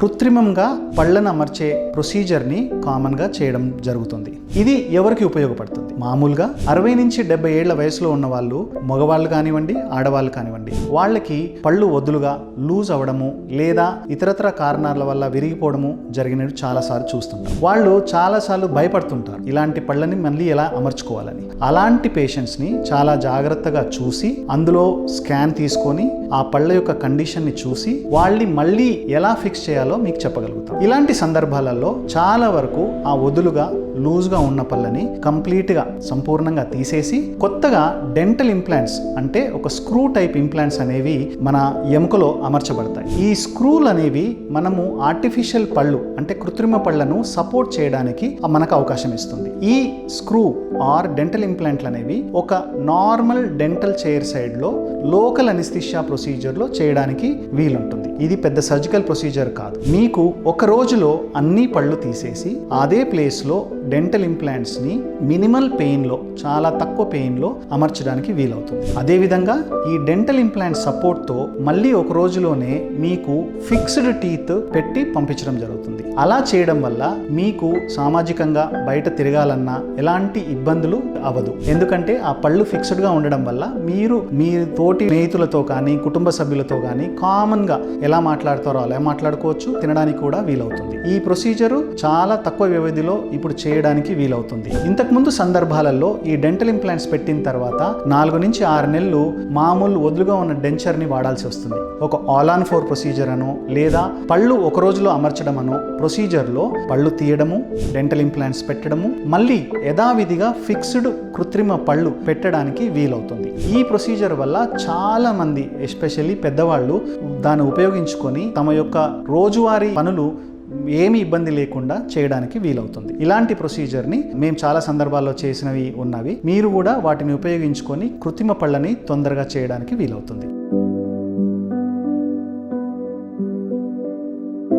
కృత్రిమంగా పళ్ళను అమర్చే ప్రొసీజర్ని కామన్గా చేయడం జరుగుతుంది. ఇది ఎవరికి ఉపయోగపడుతుంది? మామూలుగా 60 నుంచి 70 ఏళ్ల వయసులో ఉన్న వాళ్ళు, మగవాళ్ళు కానివ్వండి, ఆడవాళ్ళు కానివ్వండి, వాళ్ళకి పళ్ళు వదులుగా లూజ్ అవ్వడము లేదా ఇతరత్ర కారణాల వల్ల విరిగిపోవడము జరిగినట్టు చాలాసార్లు చూస్తుంటారు. వాళ్ళు చాలాసార్లు భయపడుతుంటారు ఇలాంటి పళ్ళని మళ్ళీ ఎలా అమర్చుకోవాలని. అలాంటి పేషెంట్స్ని చాలా జాగ్రత్తగా చూసి అందులో స్కాన్ తీసుకొని ఆ పళ్ళ యొక్క కండిషన్ని చూసి వాళ్ళని మళ్ళీ ఎలా ఫిక్స్ చేయాలో మీకు చెప్పగలుగుతాం. ఇలాంటి సందర్భాలలో చాలా వరకు ఆ వదులుగా లూజ్గా ఉన్న పళ్ళని కంప్లీట్గా సంపూర్ణంగా తీసేసి కొత్తగా డెంటల్ ఇంప్లాంట్స్ అంటే ఒక స్క్రూ టైప్ ఇంప్లాంట్స్ అనేవి మన ఎముకలో అమర్చబడతాయి. ఈ స్క్రూలు అనేవి మనము ఆర్టిఫిషియల్ పళ్ళు అంటే కృత్రిమ పళ్ళను సపోర్ట్ చేయడానికి మనకు అవకాశం ఇస్తుంది. ఈ స్క్రూ ఆర్ డెంటల్ ఇంప్లాంట్లు అనేవి ఒక నార్మల్ డెంటల్ చైర్ సైడ్లో లోకల్ అనిస్థిషియా ప్రొసీజర్లో చేయడానికి వీలుంటుంది. ఇది పెద్ద సర్జికల్ ప్రొసీజర్ కాదు. మీకు ఒక రోజులో అన్ని పళ్ళు తీసేసి అదే ప్లేస్లో డెంటల్ ఇంప్లాంట్స్ని మినిమల్ పెయిన్లో, చాలా తక్కువ పెయిన్లో అమర్చడానికి వీలవుతుంది. అదేవిధంగా ఈ డెంటల్ ఇంప్లాంట్ సపోర్ట్తో మళ్ళీ ఒక రోజులోనే మీకు ఫిక్స్డ్ టీత్ పెట్టి పంపించడం జరుగుతుంది. అలా చేయడం వల్ల మీకు సామాజికంగా బయట తిరగాలన్నా ఎలాంటి ఇబ్బందులు అవ్వదు. ఎందుకంటే ఆ పళ్ళు ఫిక్స్డ్గా ఉండడం వల్ల మీరు మీ తోటి స్నేహితులతో కానీ కుటుంబ సభ్యులతో కానీ కామన్గా ఎలా మాట్లాడతారో అలా మాట్లాడుకోవచ్చు, తినడానికి కూడా వీలవుతుంది. ఈ ప్రొసీజరు చాలా తక్కువ వ్యవధిలో ఇప్పుడు చేయడానికి వీలవుతుంది. ఇంతకుముందు సందర్భాలలో ఈ డెంటల్ ఇంప్లాంట్స్ పెట్టిన తర్వాత 4 నుంచి 6 నెలలు మామూలు వదులుగా ఉన్న డెంచర్ని వాడాల్సి వస్తుంది. ఒక ఆల్ ఆన్ 4 ప్రొసీజర్ అనో లేదా పళ్ళు ఒక రోజులో అమర్చడం అనో ప్రొసీజర్లో పళ్ళు తీయడము, డెంటల్ ఇంప్లాంట్స్ పెట్టడము, మళ్ళీ యథావిధిగా ఫిక్స్డ్ కృత్రిమ పళ్ళు పెట్టడానికి వీలవుతుంది. ఈ ప్రొసీజర్ వల్ల చాలా మంది ఎస్పెషల్లీ పెద్దవాళ్ళు దాన్ని ఉపయోగించుకొని తమ యొక్క రోజువారీ పనులు ఏమీ ఇబ్బంది లేకుండా చేయడానికి వీలవుతుంది. ఇలాంటి ప్రొసీజర్ని మేము చాలా సందర్భాల్లో చేసినవి ఉన్నవి. మీరు కూడా వాటిని ఉపయోగించుకొని కృత్రిమ పళ్ళని తొందరగా చేయడానికి వీలవుతుంది.